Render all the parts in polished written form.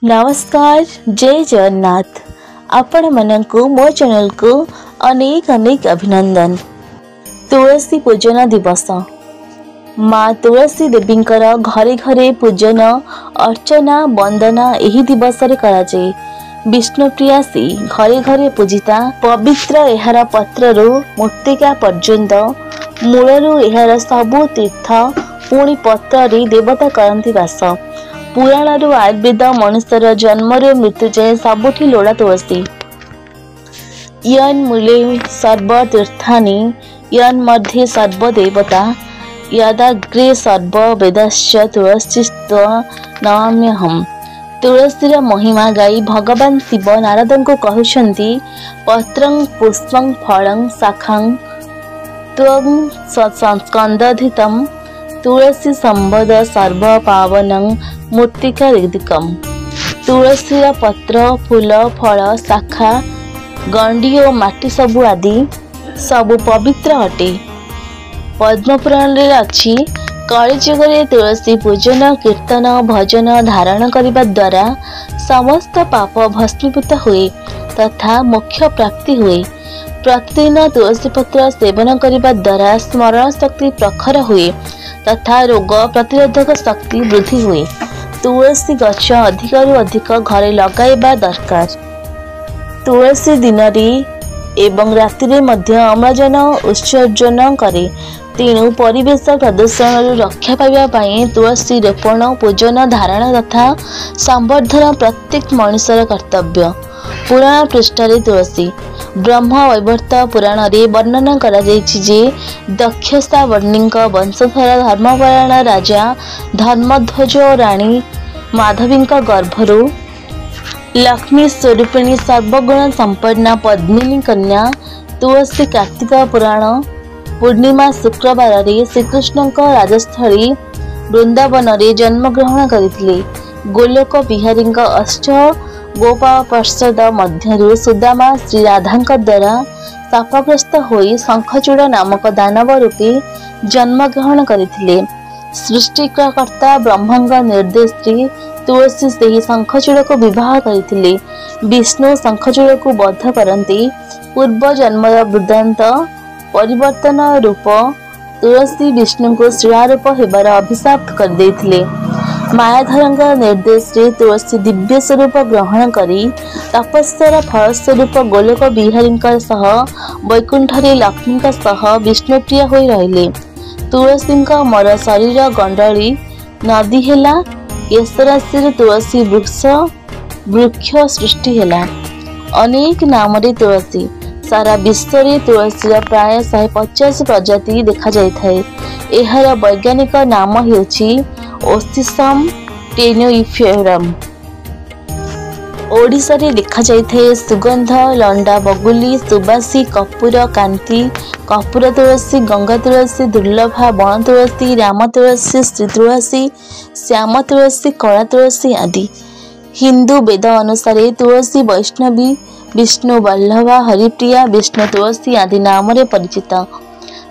नमस्कार जय जगन्नाथ आपण मानकु मो चैनल को अनेक अनेक अभिनंदन। तुलसी पूजन दिवस माँ तुलसी देवींकर घरे घरे पूजन अर्चना वंदना एही दिवस रे करा जाए। विष्णुप्रिया सी घरे घरे पूजिता पवित्र एहार पत्ररू मूर्तिका पर्यंत मूलरू एहार सबु तीर्थ पुणी पत्र देवता करती वास। पुराणरू आयुर्वेद मनुष्यर जन्मरू मृत्यु जाए सबुठी लोड़ा तुलसी। यन मूले सर्व तीर्थानि यन मध्ये सर्व देवता यदाग्रे सर्व वेदश्च तुलसीस्त्व नमाम्यहम्। तुलसीर महिमा गाई भगवान शिव नारद को कहउछंती पत्रं पुष्पं फलं शाखं त्वं स्कंदधितम् तुलसी संबद सर्व पावनं मूर्तिका ऋदिकम। तुलसीर पत्र फूल फल शाखा गंडी और माटी सबु आदि सबु पवित्र अटे। पद्मपुराण रे अछि कलिजुगरे तुलसी पूजन कीर्तन भजन धारण करने द्वारा समस्त पाप भस्मीभूत हुए तथा मोक्ष प्राप्ति हुए। प्रतिदिन तुलसी पत्र सेवन करने द्वारा स्मरण शक्ति प्रखर हुए तथा रोग प्रतिरोधक शक्ति वृद्धि हुए। तुलसी गछ अधिक अधिक घरे लगाइबा दरकार। तुलसी दिन एवं राति मध्य अम्लजान उत्सर्जन करे। तेणु परिवेश प्रदूषण रक्षा पाइबा तुलसी रोपण पूजन धारण तथा संवर्धन प्रत्येक मनुष्यर कर्तव्य। पुराण पृष्ठरे तुलसी ब्रह्म वैवर्त पुराण रे वर्णन करा जायछि जे दक्षसा वर्णिंक वंशधर धर्मपरायण राजा धर्मध्वज और रानी माधवींक गर्भरु लक्ष्मी स्वरूपिणी सर्वगुण संपन्ना पद्मिनी कन्या तुलसी कार्तिक पुराण पूर्णिमा शुक्रवार रे श्रीकृष्ण राजस्थली वृंदावन रे जन्म ग्रहण करथिले। गोलोक बिहारी अष्ट गोपाल पार्षद मध्यरु सुदामा श्री राधा द्वारा शापग्रस्त होई शंखचूड़ नामक दानव रूपी जन्म ग्रहण करथिले। सृष्टिकर्ता ब्रह्मांग निर्देश तुलसी से शंखचूड़ को विवाह करथिले। विष्णु शंखचूड़ को बद्ध करती पूर्व जन्म वृद्धांत परिवर्तन रूप तुलसी विष्णु को श्रीरूप होबार अभिशाप कर देथिले। मायाधर निर्देश रे तुलसी दिव्य स्वरूप ग्रहण करी तपस्यार फलस्वरूप गोलोक बिहारी सह वैकुंठ लक्ष्मी सह विष्णुप्रिय हो रहिले। तुलसी मर शरीर गंडली नदी हेला केशराशि तुलसी वृक्ष सृष्टि हेला। अनेक नाम रे तुलसी सारा विश्व रे तुलसी प्राय 150 प्रजाति देखा जाय थाए। एहार वैज्ञानिक नाम हेउछि ओसिसम टेनुइफेरम। ओडिशा रे देखा जाय थाए सुगंध लंडा बगुली सुबासी कपूर कांति कपूर तुलसी गंगा तुलसी दुर्लभा वन तुलसी राम तुलसी श्री तुलसी श्याम तुलसी कला तुलसी आदि। हिंदू वेद अनुसार तुलसी वैष्णवी विष्णु वल्लभा हरिप्रिया विष्णु तुलसी आदि नाम रे परिचित।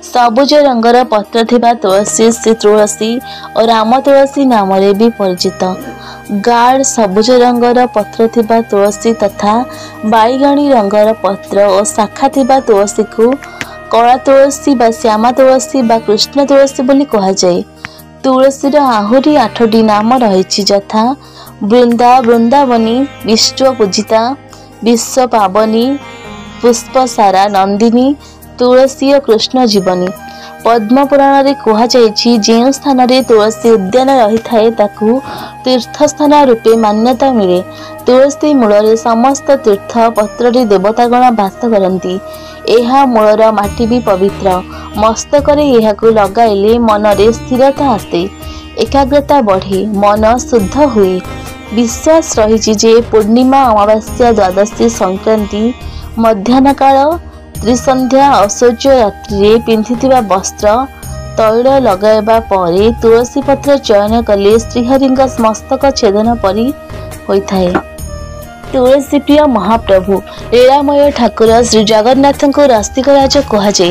सबुज रंगर पत्र थिबा तुलसी श्री तुलसी और राम तुलसी नाम रे भी परिचित। गाढ़ सबुज रंगर पत्र थिबा तुलसी तथा बाईगणी रंगर पत्र और शाखा थिबा तुलसी को कला तुलसी बा श्यामा तुलसी बा कृष्ण तुलसी बोली कहा जाए। तुलसीर आहुरी 8टी नाम रही यथा वृंदा वृंदावनी विश्व पूजिता विश्व पावनी पुष्पसारा नंदिनी तुलसी और कृष्ण जीवनी। पद्म पुराण रे कहा जायछि जे स्थान रे तुलसी उद्यान रही थाए ताकू तीर्थ स्थान रूपे मान्यता मिले। तुलसी मूल रे समस्त तीर्थ पत्र रे देवतागण वास करती। एहा मूलर माटी भी पवित्र। मस्तक रे एहाकू लगाइले मन रे स्थिरता आसे एकाग्रता बढ़े मन शुद्ध हुए। विश्वास रही जे पूर्णिमा अमावास्या द्वादशी संक्रांति मध्याह्न काल त्रिसंध्या औषध्य रात्रि पिंधिथिबा वस्त्र तैल लगाइबा परे तुलसी पत्र चयन कले श्रीहरि मस्तक छेदन परी होइथाए। तुलसी प्रिय महाप्रभु लीलामय ठाकुर श्री जगन्नाथ को रसिकराज कहुए।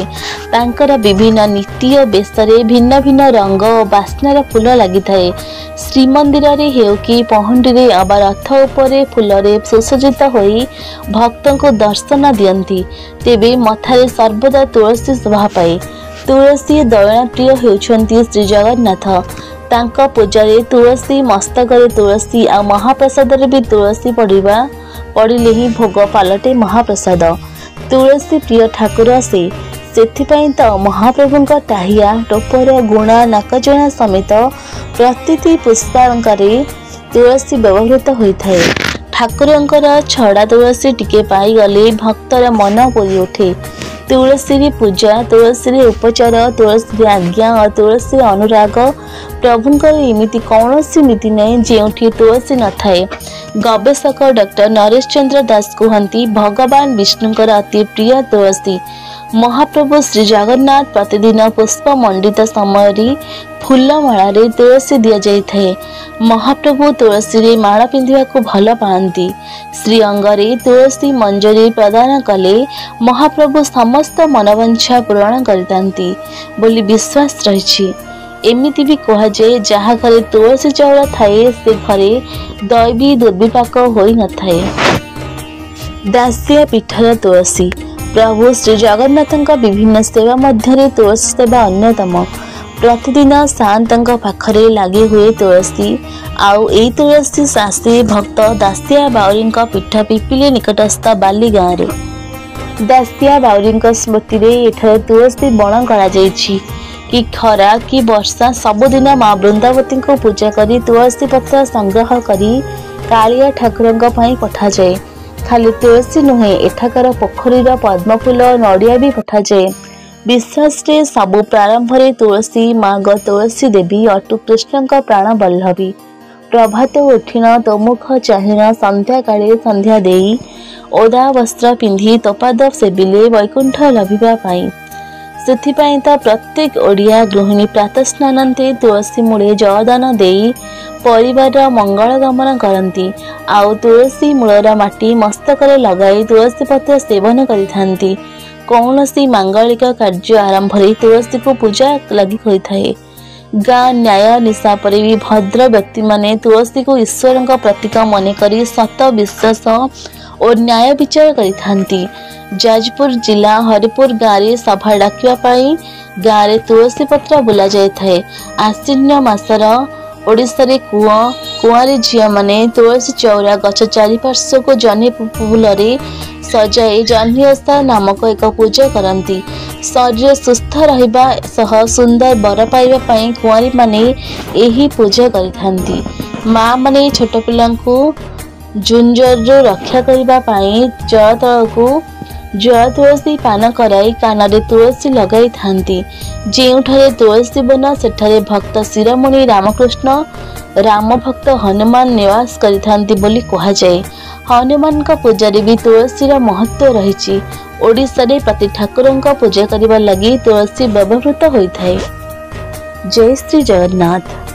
तांकर विभिन्न नीति और बेशरे भिन्न भिन्न रंग और बास्नार फूल लगी थाए। श्रीमंदिर रे हेउ कि पहुंडी रे अबा रथ उपरे फूलरे सुसज्जित होई भक्त को दर्शन दियंती। तेबे मथारे सर्वदा तुलसी शोभा पाए। तुलसी दयना प्रिय हेउछंती श्री जगन्नाथ। तांका पूजारे तुलसी, मस्तकरे तुलसी आ महाप्रसाद भी तुलसी पड़िले ही भोग पालटे महाप्रसाद। तुलसी प्रिय ठाकुर सेथिपाई तो महाप्रभुंक टाहिया, टोपर, गुणा, नाकजना समेत प्रतिटी पुष्पालंकारे तुलसी व्यवहृत होइथाए। ठाकुरंकर छड़ा तुलसी टिके पाई गले भक्तर मन पूरी उठे। तुलसी पूजा, तुलसी उपचार, तुलसी आज्ञा और तुलसी अनुराग प्रभुंकर एमिति कौनसी नीति नहीं जेउठी तुलसी न थाए। गवेषक डॉक्टर नरेश चंद्र दास कहती भगवान विष्णुंकर अति प्रिय तुलसी। महाप्रभु श्री जगन्नाथ प्रतिदिन पुष्प मंडित समय फूलमाल तुलसी दि जाए। महाप्रभु तुलसी रे माला पिंधिबा को भल पाती। श्री अंगरे तुलसी मंजरी प्रदान कले महाप्रभु समस्त मनोवांछा पूरण करतांती बोली विश्वास रही। एमिति भी कहुए जहाँ घरे तुलसी चाउल थाए से घरे दैवी दुर्विपाक होई न थाए। दासिया पीठर तुलसी प्रभु श्री जगन्नाथ विभिन्न सेवा मध्य तुलसी सेवा अन्यतम। प्रतिदिन सात पाखरे लगी हुए तुलसी आउ ए तुलसी आसे भक्त दासिया बाउरी पीठ पिपिली निकटस्थ बाली गाँव में। दासिया बाउरी स्मृति रे एठारे तुलसी बण करा जायछि। कि खरा कि वर्षा सबुदिन माँ वृंदावती को पूजा करी तुलसी पत्र संग्रह करी कालिया ठाकुर पठा जाए। खाली तुलसी नुहे एठाकर पोखरीर पद्मफूल नड़िया भी पठा जाए। विश्वास रे सबु प्रारंभ रे तुलसी माँ ग तुलसी देवी अटु कृष्ण प्राण बल्लभी। प्रभात उठिन तोमुख चाहिन संध्या काले संध्या देई ओदा वस्त्र पिंधि तोपाद सेबिले वैकुंठ लभिबा पाई। सेथिपाई तो प्रत्येक ओडिया गृहिणी प्रातः स्नानंते तुलसी मूले जलदान देई परिवार मंगल गमन करती। आउ तुलसी मूलर माटी मस्तकरे लगाई तुलसी पत्र सेवन करिथांती। कौनसी मांगलिक कार्य आरंभ तुलसी को पूजा लगी होइथाए। गाँ न्याय निशा पर भी भद्र व्यक्ति माने तुलसी को ईश्वर प्रतीक मन करी सत विश्वास और न्याय विचार करिथांती। जाजपुर जिला हरिपुर गाँव में सभा डाकिवाई गाँव में तुलसी पत्र बुला जाए। आश्विन मासर ओडिशा रे कुआरी झील माने तुलसी चौरा गछ चारिपार्श्व को जह्नी फूल सजाई जह्नी ओषा नामक एक पूजा करती। शरीर सुस्थ रहिबा सह सुंदर बर पाइबा पई कुआरी माने एही पूजा करिथांती। माँ माने छोट पिला झुंझर रक्षा करबा पई जल तुलसी पान कराई कान तुलसी लगाई थांती। जेउठारे तुलसी बना सेठारे भक्त शिरोमणि रामकृष्ण राम भक्त हनुमान निवास करिथांती बोली कहा जाए। हनुमान का पूजारे भी तुलसीर महत्व रही। ओडिशा रे प्रति ठाकुर पूजा करने लगी तुलसी व्यवहृत होता है। जय श्री जगन्नाथ।